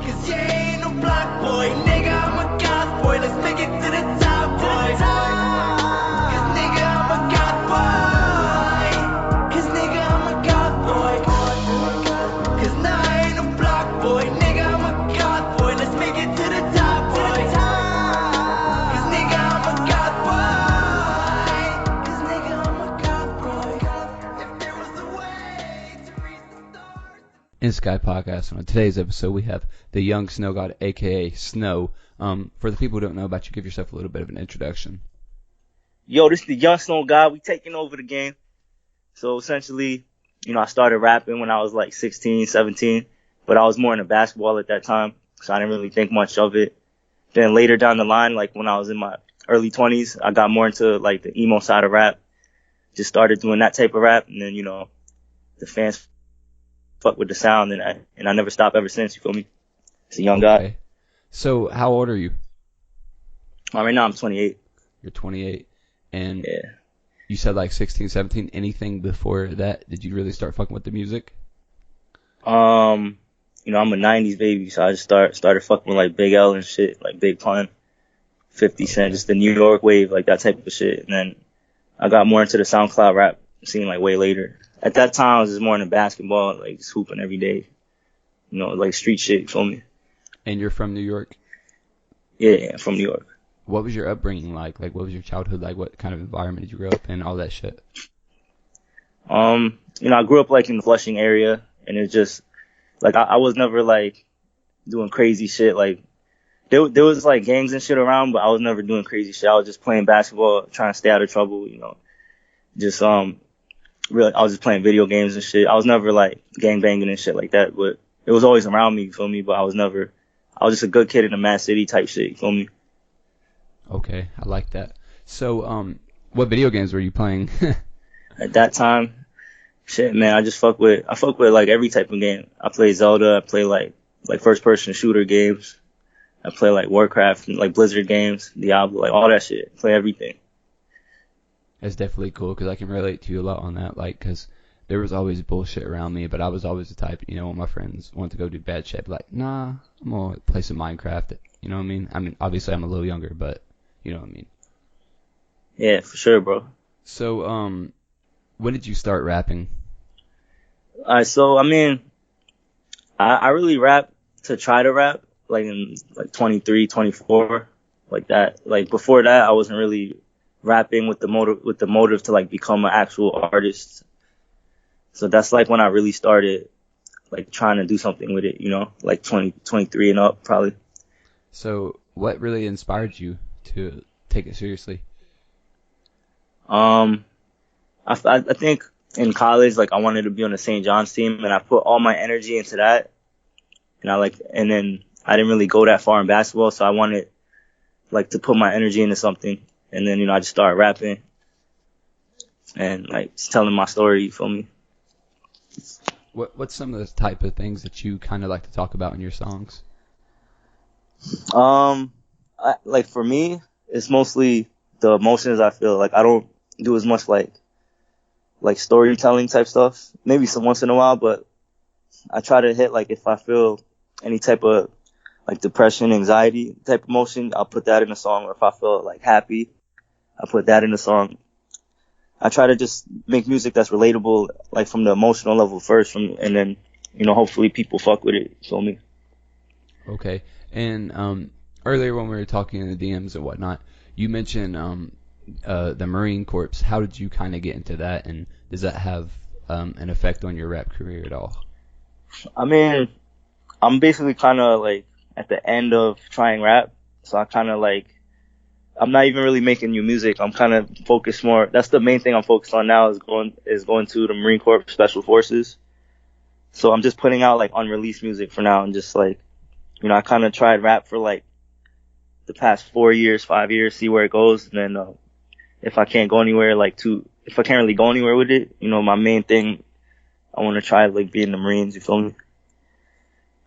Cause you ain't no block boy, nigga, I'm a goth boy. Let's make it to the top, boy. Cause nigga, I'm a goth boy. Cause nigga, I'm a goth boy. Cause now I ain't no block boy, nigga, I'm a goth boy. Let's make it to the top, boy. Cause nigga, I'm a goth boy. Cause nigga, I'm a goth boy. If there was a way to reach the stars. In Sky Podcast. On today's episode, we have the young Snow God, aka Snow. For the people who don't know about you, give yourself a little bit of an introduction. Yo, this is the young Snow God. We taking over the game. So essentially, I started rapping when I was like 16, 17, but I was more into basketball at that time, so I didn't really think much of it. Then later down the line, like when I was in my early 20s, I got more into like the emo side of rap. Just started doing that type of rap, and then, the fans fuck with the sound, and I never stopped ever since, you feel me? It's a young guy. So how old are you? Right now I'm 28. You're 28. And Yeah. you said like 16, 17. Anything before that? Did you really start fucking with the music? I'm a 90s baby, so I just started fucking with like Big L and shit, like Big Pun, 50 Cent, just the New York wave, like that type of shit. And then I got more into the SoundCloud rap scene like way later. At that time, I was just more into basketball, like just hooping every day, like street shit, you feel me? And you're from New York? Yeah, I'm from New York. What was your upbringing like? Like, what was your childhood like? What kind of environment did you grow up in? All that shit. I grew up like in the Flushing area, and it's just like I was never like doing crazy shit. Like there was like gangs and shit around, but I was never doing crazy shit. I was just playing basketball, trying to stay out of trouble. Just really, I was just playing video games and shit. I was never like gang banging and shit like that, but it was always around me. You feel me? But I was just a good kid in a mad city type shit. You feel me? Okay, I like that. So, what video games were you playing? At that time, shit, man, I fuck with like every type of game. I play Zelda. I play like first person shooter games. I play like Warcraft and like Blizzard games, Diablo, like all that shit. I play everything. That's definitely cool because I can relate to you a lot on that. Like, because there was always bullshit around me, but I was always the type, when my friends wanted to go do bad shit, I'd be like, nah, I'm gonna play some Minecraft. You know what I mean? I mean, obviously I'm a little younger, but you know what I mean. Yeah, for sure, bro. So, when did you start rapping? So I mean, I really rap to try to rap like in like 23, 24, like that. Like before that, I wasn't really rapping with the motive to like become an actual artist. So that's like when I really started like trying to do something with it, like 20, 23 and up probably. So what really inspired you to take it seriously? I think in college, like I wanted to be on the St. John's team, and I put all my energy into that. And then I didn't really go that far in basketball, so I wanted like to put my energy into something. And then, I just started rapping and like just telling my story, you feel me? What's some of the type of things that you kind of like to talk about in your songs? Like for me, it's mostly the emotions I feel. Like I don't do as much like storytelling type stuff. Maybe some once in a while, but I try to hit like if I feel any type of like depression, anxiety type emotion, I'll put that in a song. Or if I feel like happy, I put that in a song. I try to just make music that's relatable, like from the emotional level first, and then, hopefully people fuck with it. You feel me? Okay. And earlier when we were talking in the DMs and whatnot, you mentioned the Marine Corps. How did you kind of get into that, and does that have an effect on your rap career at all? I mean, I'm basically kind of like at the end of trying rap, so I kind of like, I'm not even really making new music. I'm kind of focused more. That's the main thing I'm focused on now is going to the Marine Corps Special Forces. So I'm just putting out like unreleased music for now, and just like, I kind of tried rap for like the past 4 years, 5 years, see where it goes. And then, if I can't go anywhere, if I can't really go anywhere with it, my main thing, I want to try like being the Marines, you feel me?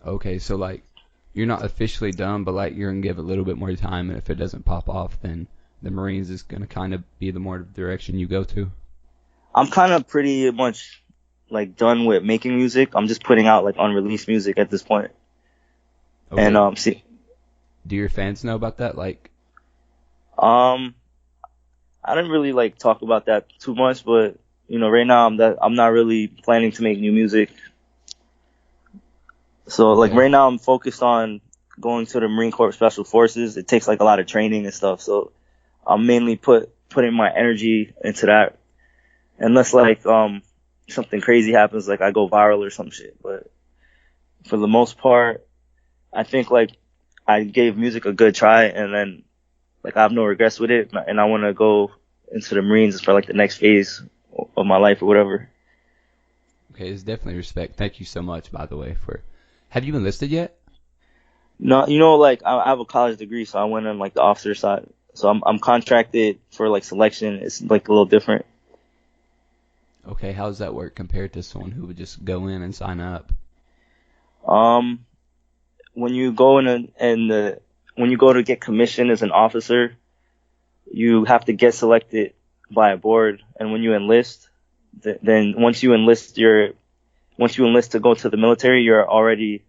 Okay. So like, you're not officially done, but like you're going to give it a little bit more time, and if it doesn't pop off, then the Marines is going to kind of be the more direction you go to? I'm kind of pretty much like done with making music. I'm just putting out like unreleased music at this point. And Okay. see, Do your fans know about that? Like, um, I didn't really like talk about that too much, but right now I'm not really planning to make new music. So like okay, right now I'm focused on going to the Marine Corps Special Forces. It takes like a lot of training and stuff, so I'm mainly putting my energy into that. Unless like something crazy happens, like I go viral or some shit. But for the most part, I think like I gave music a good try, and then like I have no regrets with it, and I want to go into the Marines for like the next phase of my life or whatever. okay, it's definitely respect. Thank you so much, by the way, for. Have you enlisted yet? No, like I have a college degree, so I went on like the officer side. So I'm contracted for like selection. It's like a little different. Okay, how does that work compared to someone who would just go in and sign up? Um, when you go in when you go to get commissioned as an officer, you have to get selected by a board, and when you enlist, then once you enlist to go to the military, you're already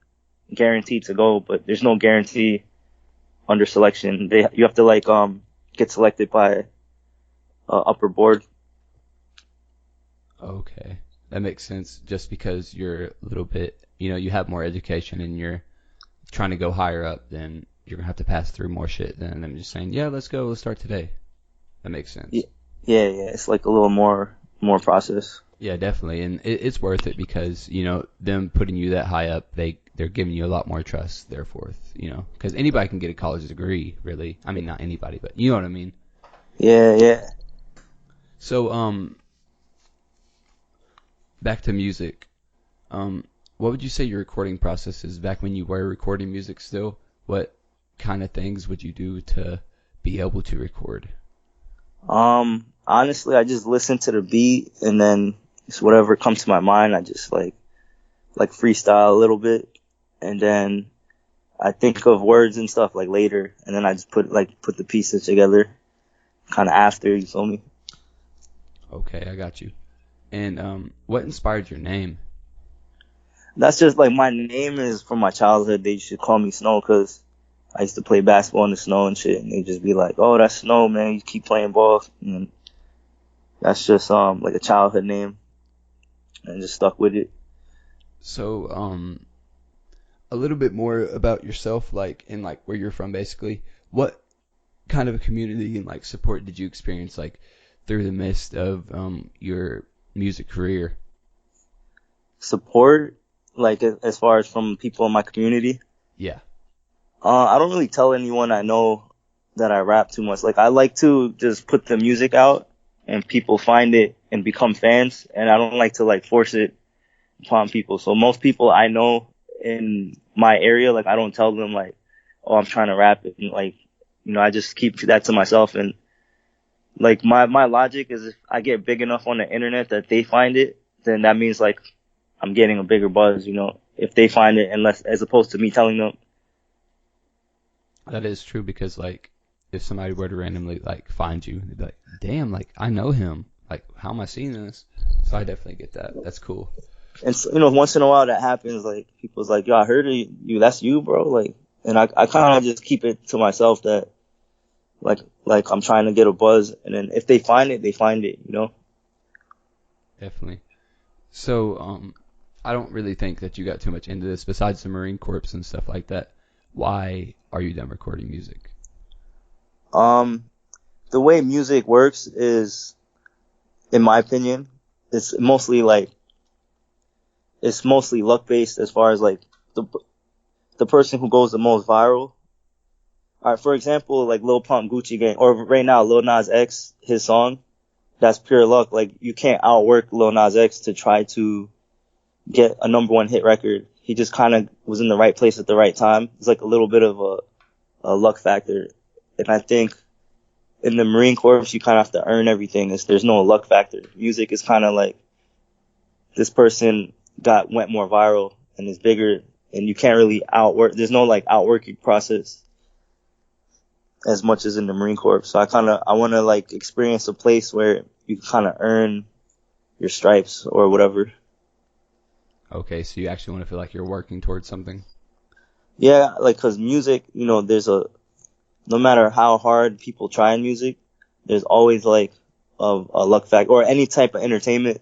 guaranteed to go, but there's no guarantee under selection. You have to like get selected by upper board. Okay, that makes sense. Just because you're a little bit, you have more education and you're trying to go higher up, then you're gonna have to pass through more shit than them just saying, yeah, let's go, let's start today. That makes Yeah, sense. yeah, it's like a little more process. Yeah, definitely, and it's worth it because them putting you that high up, they're giving you a lot more trust. Therefore, because anybody can get a college degree, really. I mean, not anybody, but you know what I mean. Yeah. So, back to music. What would you say your recording process is back when you were recording music still? What kind of things would you do to be able to record? Honestly, I just listen to the beat and then just whatever comes to my mind, I just like freestyle a little bit, and then I think of words and stuff like later, and then I just put the pieces together kind of after. You feel me? Okay, I got you. And what inspired your name? That's just like my name is from my childhood. They used to call me Snow because I used to play basketball in the snow and shit, and they just be like, "Oh, that's Snow, man. You keep playing ball." And that's just like a childhood name, and just stuck with it. So, a little bit more about yourself, like, and like where you're from, basically. What kind of a community and like support did you experience, like, through the midst of your music career? Support, like as far as from people in my community. Yeah. I don't really tell anyone I know that I rap too much. Like I like to just put the music out and people find it and become fans, and I don't like to like force it upon people. So most people I know in my area, like I don't tell them like, oh, I'm trying to rap it. And, like, I just keep that to myself. And like my logic is if I get big enough on the internet that they find it, then that means like I'm getting a bigger buzz, if they find it, unless as opposed to me telling them. That is true because, like, if somebody were to randomly, like, find you, they'd be like, damn, like, I know him. Like, how am I seeing this? So I definitely get that. That's cool. And so, once in a while that happens, like people's like, yo, I heard of you, that's you, bro. Like, and I kind of just keep it to myself that like I'm trying to get a buzz, and then if they find it, they find it. Definitely. So, I don't really think that you got too much into this besides the Marine Corps and stuff like that. Why are you done recording music? The way music works is, in my opinion, it's mostly luck based as far as like the person who goes the most viral. All right, for example, like Lil Pump, Gucci Gang, or right now Lil Nas X, his song, that's pure luck. Like you can't outwork Lil Nas X to try to get a #1 hit record. He just kind of was in the right place at the right time. It's like a little bit of a luck factor. And I think in the Marine Corps, you kind of have to earn everything. There's no luck factor. Music is kind of like this person went more viral and is bigger, and you can't really outwork. There's no like outworking process as much as in the Marine Corps. So I want to like experience a place where you kind of earn your stripes or whatever. Okay, so you actually want to feel like you're working towards something? Yeah, like, cause music, no matter how hard people try in music, there's always like a luck factor, or any type of entertainment.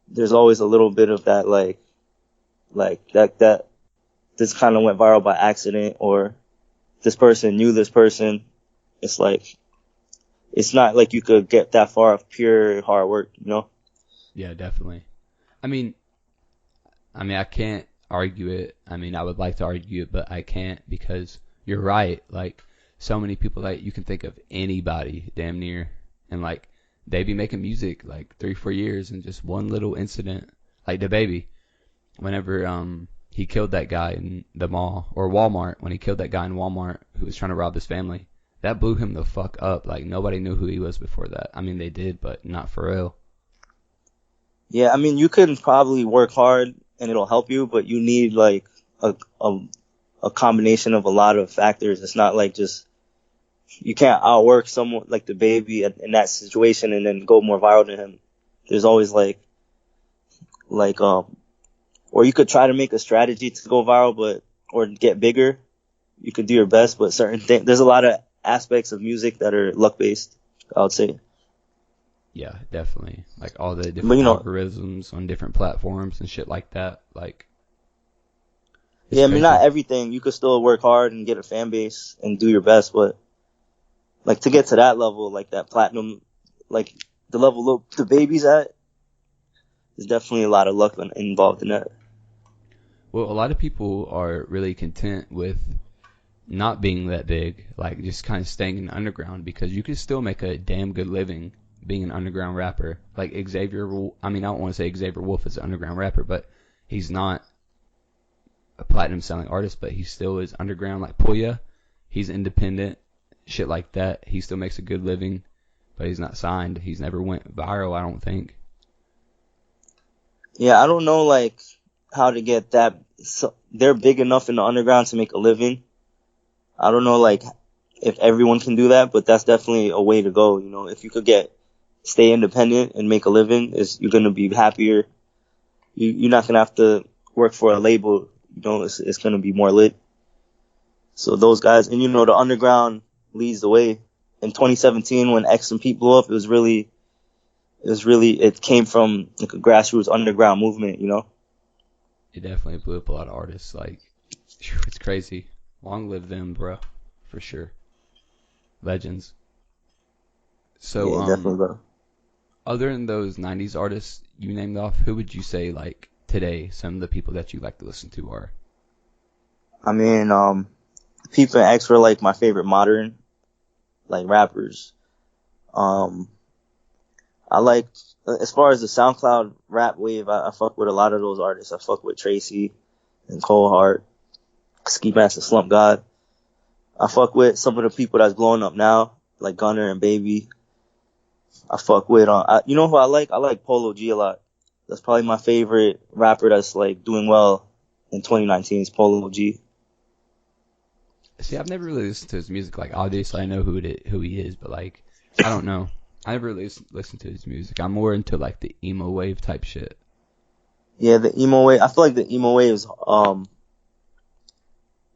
There's always a little bit of that, like that this kind of went viral by accident, or this person knew this person. It's like, it's not like you could get that far of pure hard work, you know? Yeah, definitely. I mean, I can't argue it. I mean, I would like to argue it, but I can't because you're right. Like, so many people, like, you can think of anybody damn near, and like, they be making music like 3-4 years, and just one little incident, like the baby, whenever he killed that guy in the mall or Walmart, when he killed that guy in Walmart who was trying to rob his family, that blew him the fuck up. Like, nobody knew who he was before that. I mean, they did, but not for real. Yeah, I mean, you can probably work hard and it'll help you, but you need like a, a, a combination of a lot of factors. It's not like just, you can't outwork someone like the baby in that situation and then go more viral than him. There's always like, or you could try to make a strategy to go viral, or get bigger. You could do your best, but certain things, there's a lot of aspects of music that are luck based, I would say. Yeah, definitely. Like all the But different algorithms on different platforms and shit like that. Like, it's yeah, I mean, not crazy. everything. You could still work hard and get a fan base and do your best, but like to get to that level, like that platinum, like the level the baby's at, there's definitely a lot of luck involved in that. Well, a lot of people are really content with not being that big, like just kind of staying in the underground, because you can still make a damn good living being an underground rapper. Like I mean, I don't want to say Xavier Wolf is an underground rapper, but he's not a platinum selling artist, but he still is underground. Like Puya, he's independent, shit like that. He still makes a good living, but he's not signed. He's never went viral, I don't think. Yeah, I don't know like how to get that. So they're big enough in the underground to make a living. I don't know like if everyone can do that, but that's definitely a way to go. You know, if you could stay independent and make a living, you're gonna be happier. You're not gonna have to work for a label. You know, it's gonna be more lit. So those guys, and the underground leads the way. In 2017, when X and Pete blew up, it came from like a grassroots underground movement. You know. It definitely blew up a lot of artists. Like, it's crazy. Long live them, bro, for sure. Legends. So, Yeah, definitely, bro. other than those 90s artists you named off, who would you say, like, today, some of the people that you like to listen to are? I mean, Pete and X were like my favorite modern like rappers. Um, I like, as far as the SoundCloud rap wave, I fuck with a lot of those artists. I fuck with Tracy and Cole Hart, Ski Mask and Slump God. I fuck with some of the people that's blowing up now, like Gunner and Baby. I fuck with, you know who I like? I like Polo G a lot. That's probably my favorite rapper that's like doing well in 2019 is Polo G. See, I've never really listened to his music. Like, obviously, I know who he is, but, like, I don't know. I never really listened to his music. I'm more into, like, the emo wave type shit. Yeah, the emo wave. I feel like the emo wave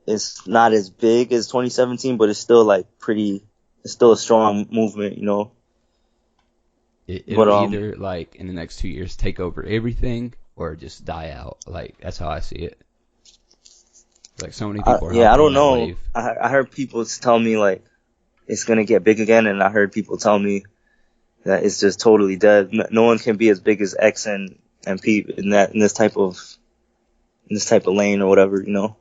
is not as big as 2017, but it's still like it's still a strong movement, you know. But It'll either, like, in the next 2 years, take over everything or just die out. Like, that's how I see it. Like, so many people are yeah, I hopping on don't that know. wave. I heard people tell me like it's gonna get big again, and I heard people tell me that it's just totally dead. No one can be as big as X and Pete in this type of lane or whatever, you know.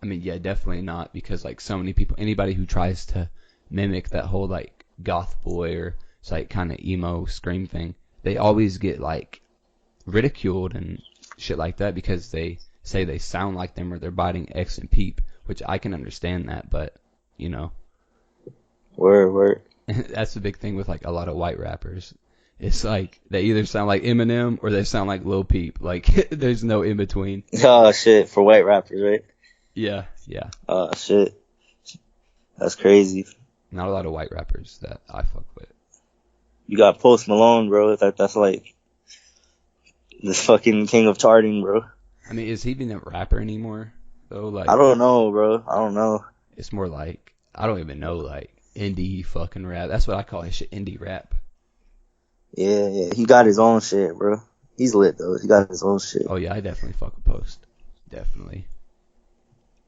I mean, yeah, definitely not, because, like, so many people, anybody who tries to mimic that whole, like, goth boy or it's like kind of emo scream thing, they always get, like, ridiculed and shit like that because they say they sound like them or they're biting X and Peep, which I can understand that, but, you know, Word. that's the big thing with, like, a lot of white rappers. It's like they either sound like Eminem or they sound like Lil Peep. Like, there's no in between. Oh shit, for white rappers, right? Yeah. Oh shit, that's crazy. Not a lot of white rappers that I fuck with. You got Post Malone, bro. That's like the fucking king of charting, bro. I mean, is he even a rapper anymore? though? Like, I don't know, bro. I don't know. it's more like, I don't even know, like, indie fucking rap. That's what I call his shit, indie rap. Yeah. He got his own shit, bro. He's lit though. He got his own shit. Oh yeah, I definitely fuck with Post. Definitely.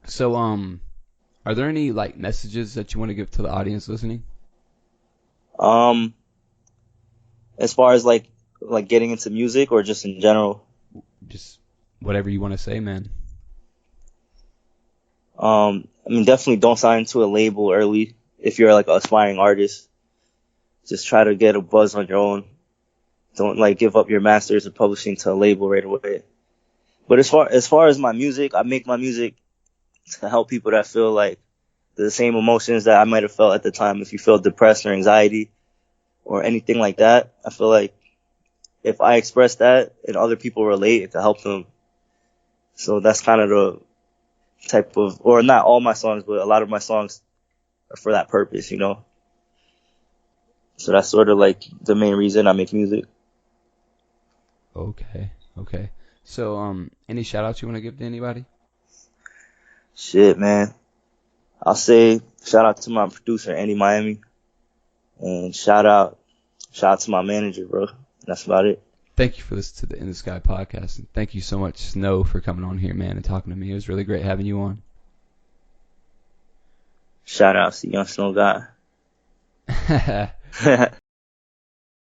So, are there any, like, messages that you want to give to the audience listening? As far as like getting into music or just in general. Just whatever you want to say, man. I mean, definitely don't sign to a label early if you're like an aspiring artist. Just try to get a buzz on your own. Don't like give up your masters of publishing to a label right away. But as far as my music, I make my music to help people that feel like the same emotions that I might have felt at the time. If you feel depressed or anxiety or anything like that, I feel like if I express that and other people relate, it can help them. So that's kind of the type of, or not all my songs, but a lot of my songs are for that purpose, you know? So that's sort of like the main reason I make music. Okay. So, any shout outs you want to give to anybody? Shit, man. I'll say shout out to my producer, Andy Miami. And shout out to my manager, bro. That's about it. Thank you for listening to the In the Sky podcast. And thank you so much, Snow, for coming on here, man, and talking to me. It was really great having you on. Shout out to Young Snow Guy.